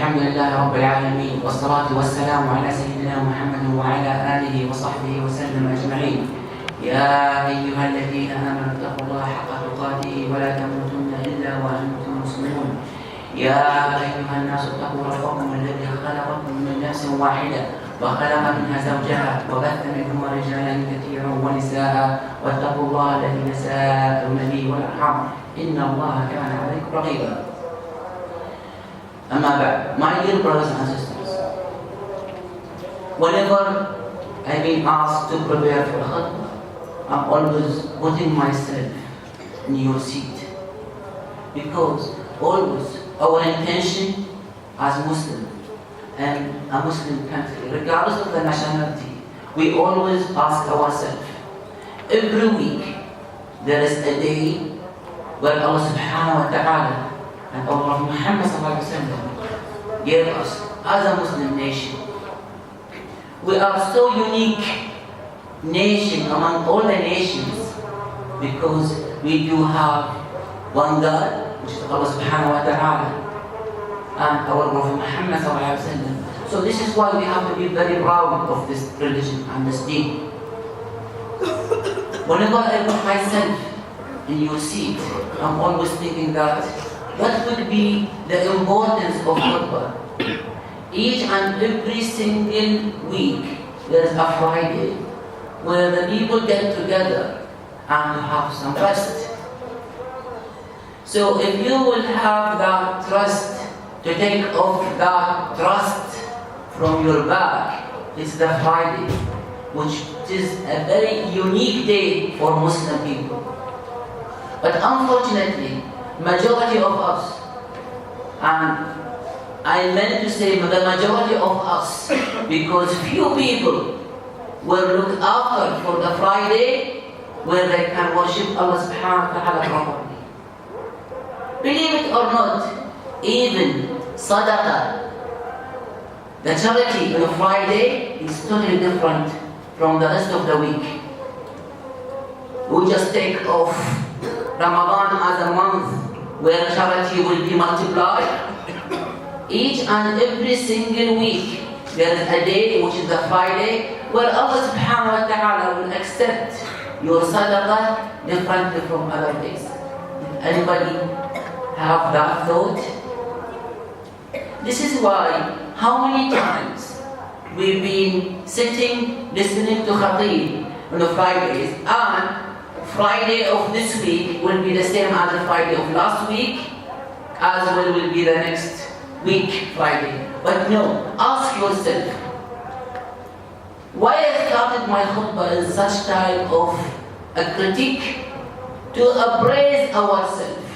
الحمد لله رب العالمين، والصلاة والسلام على سيدنا محمد وعلى آله وصحبه وسلم أجمعين. يا أيها الذين آمنوا اتقوا الله حق تقاته ولا تموتن إلا وأنتم مسلمون. يا أيها الناس اتقوا ربكم الذي خلقكم من نفس واحدة وخلق منها زوجها وبث منهما رجالا كثيرا ونساء، واتقوا الله الذي تساءلون به والأرحام إن الله كان عليكم رقيبا. Amma ba'd, my dear brothers and sisters, whenever I've been asked to prepare for khutbah, I'm always putting myself in your seat, because always our intention as Muslim and a Muslim country, regardless of the nationality, we always ask ourselves, every week there is a day where Allah subhanahu wa ta'ala and our Prophet Muhammad sallallahu alaihi wasallam gave us as a Muslim nation. We are so unique nation among all the nations because we do have one God, which is Allah subhanahu wa ta'ala, and our Prophet Muhammad sallallahu alaihi wasallam. So this is why we have to be very proud of this religion and this deen. Whenever I put myself in your seat, I'm always thinking that what would be the importance of khutbah? Each and every single week there is a Friday where the people get together and have some rest. So if you will have that trust, to take off that trust from your back, it's the Friday, which is a very unique day for Muslim people. But unfortunately, majority of us, and I meant to say the majority of us, because few people will look after for the Friday where they can worship Allah subhanahu wa ta'ala properly. Believe it or not, even sadaqah, the charity on a Friday, is totally different from the rest of the week. We just take off Ramadan as a month where charity will be multiplied. Each and every single week there is a day, which is the Friday, where Allah subhanahu wa ta'ala will accept your sadaqah differently from other days. Did anybody have that thought? This is why, how many times we've been sitting listening to khatib on the Fridays, and Friday of this week will be the same as the Friday of last week, as well will be the next week Friday. But no, ask yourself, why I started my khutbah in such type of a critique? To appraise ourselves.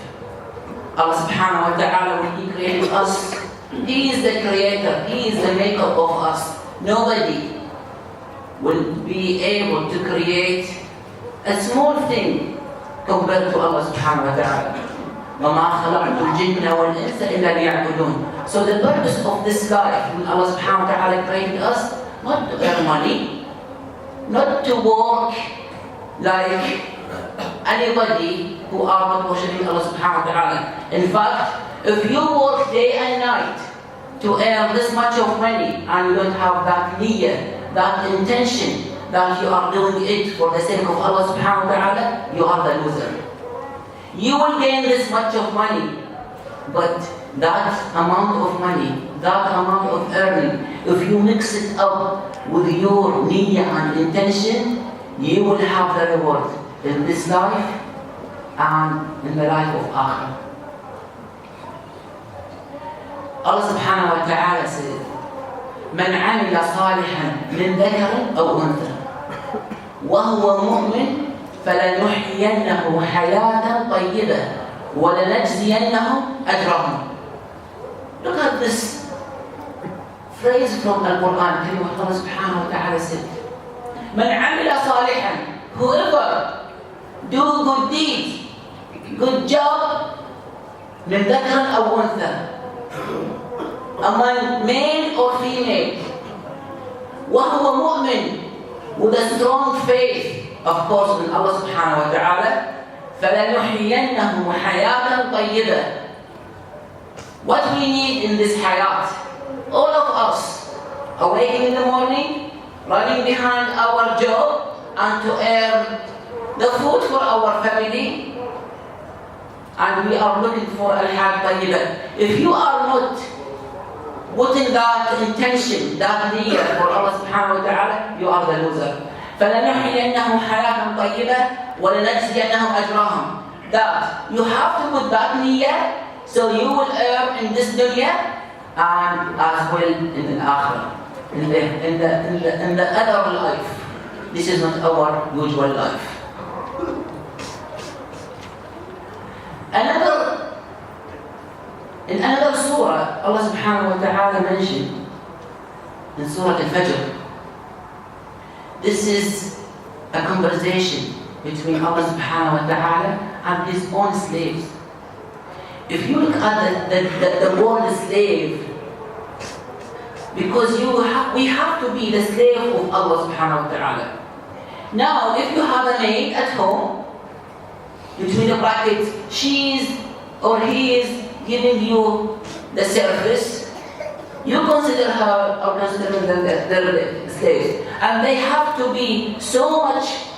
Allah subhanahu wa ta'ala, when He created us, He is the creator, He is the maker of us. Nobody will be able to create a small thing compared to Allah subhanahu wa ta'ala. وَمَا خَلَقْتُ الْجِنَّ وَالْإِنسَ إِلَّا لِيَعْبُدُونَ. So the purpose of this life, when Allah subhanahu wa ta'ala created us, not to earn money, not to work like anybody who are not worshiping Allah subhanahu wa ta'ala. In fact, if you work day and night to earn this much of money and you don't have that niyyah, that intention, that you are doing it for the sake of Allah subhanahu wa ta'ala, you are the loser. You will gain this much of money, but that amount of money, that amount of earning, if you mix it up with your niyyah and intention, you will have the reward in this life and in the life of Akhirah. Allah subhanahu wa ta'ala said, من عمل صالحا من ذكر أو أنثى وهو مؤمن فلنحيينه حياة طيبة ولنجزينهم أجرهم. Look at this phrase from Al-Quran. Allah subhanahu wa ta'ala said, من عمل صالحا, whoever do good deeds, good job, من ذكر أو أنثى, among male or female, وهو مؤمن, with a strong faith, of course, in Allah subhanahu wa ta'ala, فَلَنُحْيِيَنَّهُ حَيَاةً طَيِّبَةً, What we need in this hayat, all of us, awakening in the morning, running behind our job, and to earn the food for our family, and we are looking for al-hayat tayyibah. If you are not putting that intention, that niyyah for Allah subhanahu wa ta'ala, you are the loser. فَلَنُحْيِيَنَّهُمْ حَيَاةً طَيِّبَةً وَلَنَجْزِيَنَّهُمْ أَجْرَهُمْ. That you have to put that niyyah, so you will earn in this dunya and as well in the akhirah, in the other life. This is not our usual life. In another surah, Allah subhanahu wa ta'ala mentioned in Surah Al-Fajr, this is a conversation between Allah subhanahu wa ta'ala and His own slaves. If you look at the word slave, because we have to be the slave of Allah subhanahu wa ta'ala. Now, if you have a maid at home, between the brackets, she's or he is giving you the service, you consider her or consider them their slaves. And they have to be so much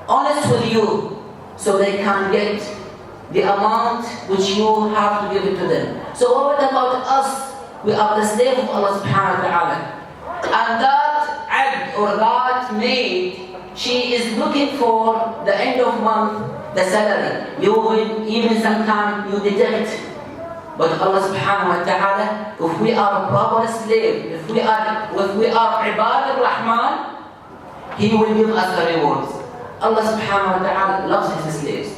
honest with you so they can get the amount which you have to give it to them. So what about us? We are the slave of Allah subhanahu wa ta'ala. And that abd or that maid, she is looking for the end of month, the salary. You will even sometimes you detect. But Allah subhanahu wa ta'ala, if we are a proper slave, if we are ibad al-Rahman, He will give us the rewards. Allah subhanahu wa ta'ala loves His slaves.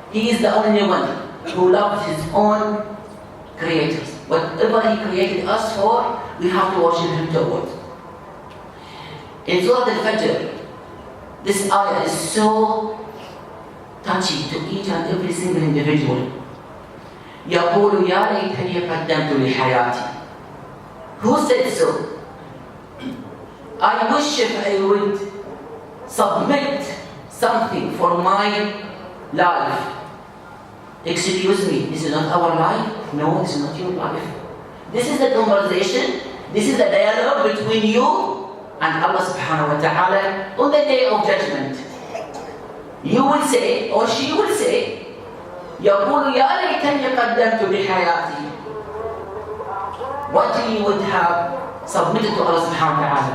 He is the only one who loves His own creators. Whatever He created us for, we have to worship Him toward. In Surah Al-Fajr, this ayah is so touchy to each and every single individual. يقول يا ليتني قدمت لحياتي. Who said so? I wish if I would submit something for my life. Excuse me, this is not our life. No, this is not your life. This is a conversation, this is a dialogue between you and Allah subhanahu wa ta'ala on the day of judgment. You will say, or she will say, يقول يا ليتني قدمت لحياتي. What you would have submitted to Allah subhanahu wa ta'ala?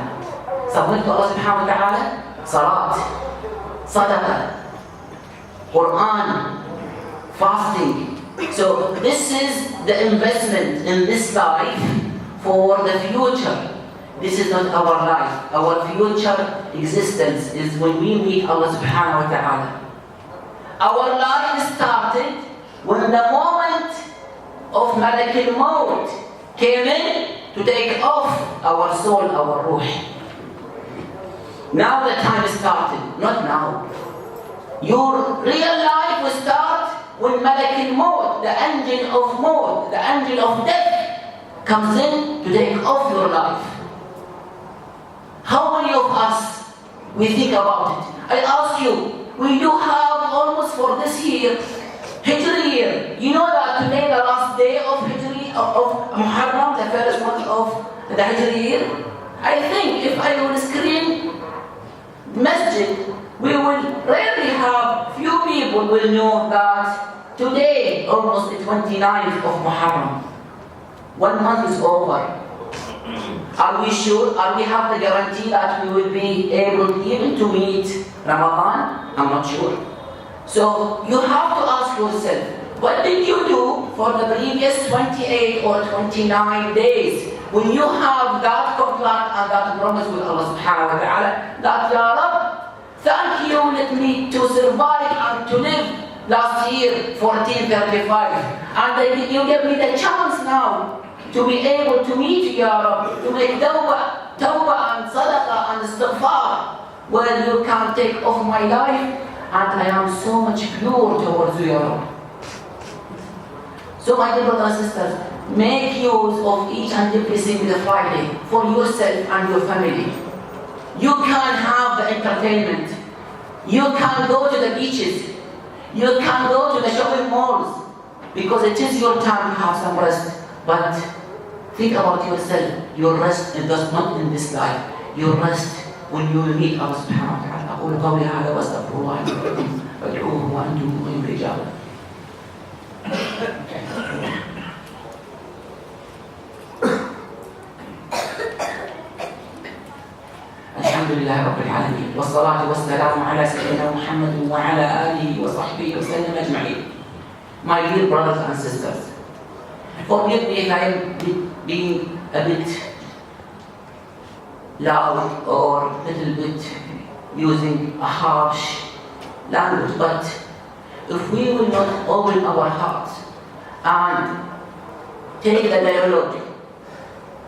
Submitted to Allah subhanahu wa ta'ala? Salat, sadaqah, Quran, fasting. So this is the investment in this life for the future. This is not our life. Our future existence is when we meet Allah subhanahu wa ta'ala. Our life started when the moment of Malak al-Maut came in to take off our soul, our ruh. Now the time started, not now. Your real life will start when Malak al-Maut, the angel of maut, the angel of death, comes in to take off your life. How many of us we think about it? I ask you, we do have almost for this year, Hijri year. You know that today the last day of Hijri, of Muharram, the first month of the Hijri year? I think if I will screen masjid, we will rarely have, few people will know that today, almost the 29th of Muharram, 1 month is over. Are we sure? Are we have the guarantee that we will be able even to meet Ramadan? I'm not sure. So you have to ask yourself, what did you do for the previous 28 or 29 days when you have that contract and that promise with Allah subhanahu wa ta'ala that Ya Rab, thank you, let me to survive and to live last year 1435, and you gave me the chance now to be able to meet Ya Rab, to make tawbah and sadaqah and istighfar. Well, you can take off my life and I am so much pure towards you, Ya Rab. So my dear brothers and sisters, make use of each and every single Friday for yourself and your family. You can have the entertainment. You can go to the beaches. You can go to the shopping malls because it is your time to have some rest. But think about yourself. Your rest is just not in this life. Your rest when you meet Allah subhanahu wa ta'ala. أقول قولي هذا وأستغفر الله لي ولكم فادعوه وأنتم مؤمنون بالإجابة. الحمد لله رب العالمين والصلاة والسلام على سيدنا محمد وعلى آله وصحبه وسلم أجمعين. My dear brothers and sisters, forgive me if I am being a bit loud or a little bit using a harsh language, but if we will not open our hearts and take the dialogue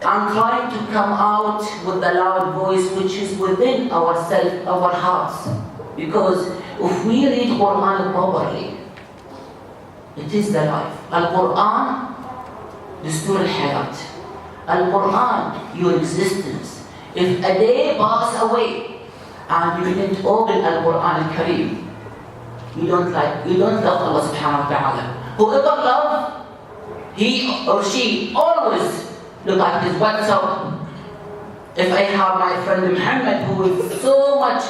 and trying to come out with the loud voice which is within ourselves, our hearts, because if we read Quran properly, it is the life. Al-Quran, Dustur al-Hayat. Al-Quran, your existence. If a day passes away and you didn't open Al-Quran al-Kareem, you don't love Allah subhanahu wa ta'ala. Whoever loves, he or she always look at his WhatsApp. If I have my friend Muhammad who is so much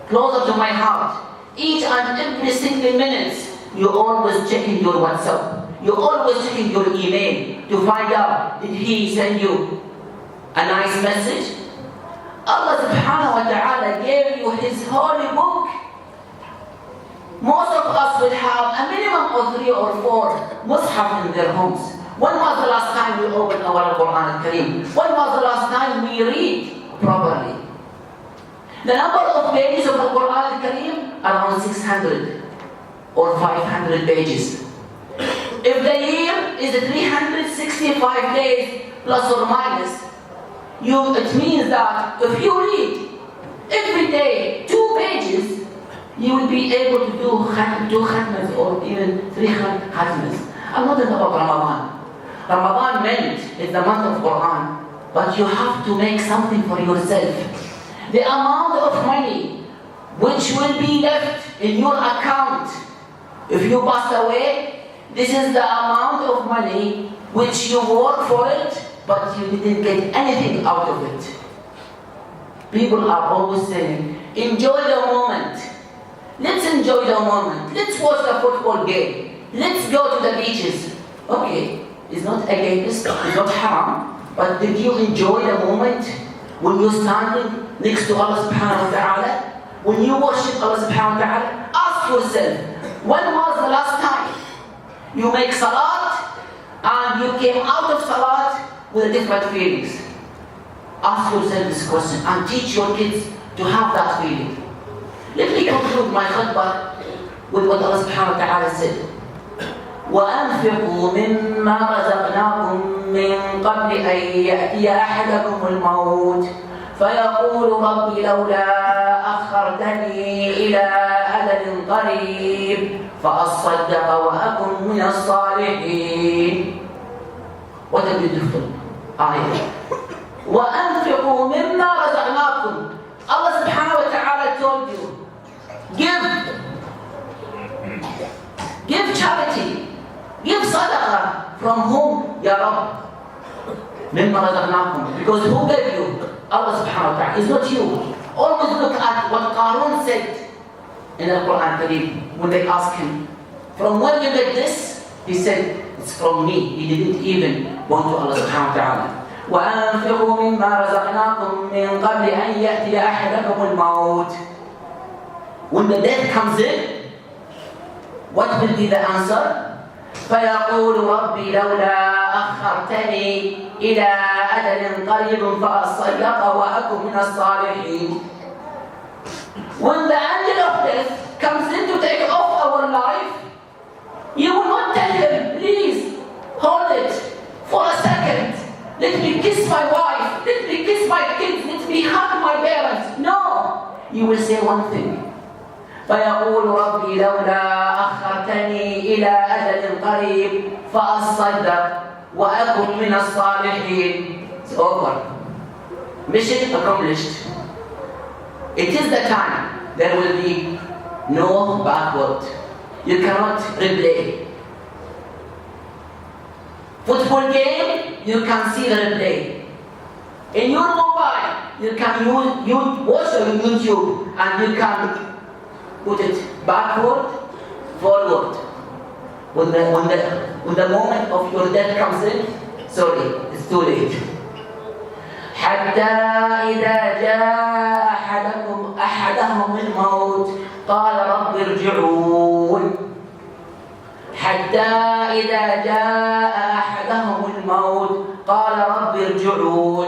closer to my heart, each and every single minute, you're always checking your WhatsApp. You're always checking your email to find out, did he send you a nice message? Allah subhanahu wa ta'ala gave you his holy book. Most of us will have a minimum of 3 or 4 mushaf in their homes. When was the last time we opened our Quran al-Kareem? When was the last time we read properly? The number of pages of the Quran al-Kareem, around 600 or 500 pages. If the year is 365 days plus or minus, it means that if you read every day 2 pages, you will be able to do 2 khatmas or even 3 khatmas. I'm not talking about Ramadan. Ramadan meant it's the month of Quran, but you have to make something for yourself. The amount of money which will be left in your account if you pass away, this is the amount of money which you work for it, but you didn't get anything out of it. People are always saying, enjoy the moment. Let's enjoy the moment. Let's watch the football game. Let's go to the beaches. Okay. It's not against, it's not haram, but did you enjoy the moment when you're standing next to Allah subhanahu wa ta'ala? When you worship Allah subhanahu wa ta'ala? Ask yourself, when was the last time you make salat and you came out of salat with different feelings? Ask yourself this question and teach your kids to have that feeling. Let me conclude my khutbah with what Allah subhanahu wa ta'ala said. وأنفقوا مما رزقناكم من قبل أن يأتي أحدكم الموت فيقول رب لولا أخرتني إلى أجل قريب فأصدق وأكن من الصالحين. What a beautiful ayah. وأنفقوا مما رزقناكم. Allah subhanahu wa ta'ala told you, give charity. Give sadaqah. From whom? Ya Rabb. مِمَّا رَزَقْنَاكُمْ. Because who gave you? Allah subhanahu wa ta'ala. It's not you. Always look at what Qarun said in the Quran Kareem. When they asked him, from when you get this? He said, it's from me. He didn't even want to Allah subhanahu wa ta'ala. وَأَنْفِقُوا مِمَّا رَزَقْنَاكُمْ مِنْ قَبْلِ أَنْ يَأْتِيَ أَحَدَكُمُ الْمَوْتِ. When the death comes in, what will be the answer? فيقول ربي لولا أخرتني إلى أجل قريب فأصدق وأكن من الصالحين. When the angel of death comes in to take off our life, you will not tell him, please hold it for a second. Let me kiss my wife. Let me kiss my kids. Let me hug my parents. No. You will say one thing. فيقول ربي لولا أخرتني إلى أجل قريب فأصدق وأكن من الصالحين. It's over. Mission accomplished. It is the time. There will be no backward. You cannot replay. Football game, you can see the replay. In your mobile, you can watch on YouTube and you can put it backward, forward. When the moment of your death comes in, sorry, it's too late. حتى إذا جاء أحدهم الموت قال رب ارجعون. حتى إذا جاء أحدهم الموت قال رب ارجعون.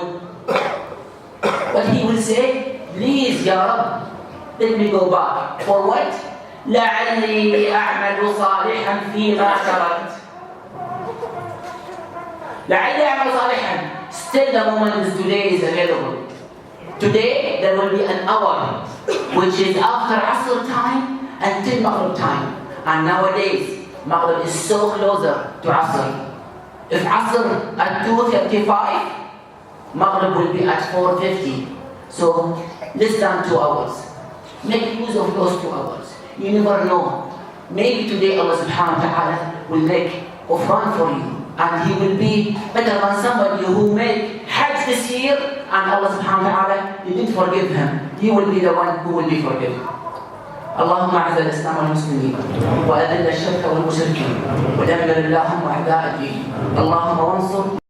But he will say, please يا رب, let me go back. For what? لعلي أعمل صالحا فيما تركت. لعلي أعمل صالحا. Still the moment is today is available. Today there will be an hour which is after Asr time until Maghrib time. And nowadays Maghrib is so closer to Asr. If Asr at 2:35, Maghrib will be at 4:50. So less than 2 hours. Make use of those 2 hours. You never know. Maybe today Allah subhanahu wa ta'ala will make ghufran for you. And he will be better than somebody who made Hajj this year and Allah subhanahu wa ta'ala didn't forgive him. He will be the one who will be forgiven. اللهم اعز الاسلام والمسلمين واذل الشرك والمشركين ودمر اللهم اعداء الدين. اللهم وانصر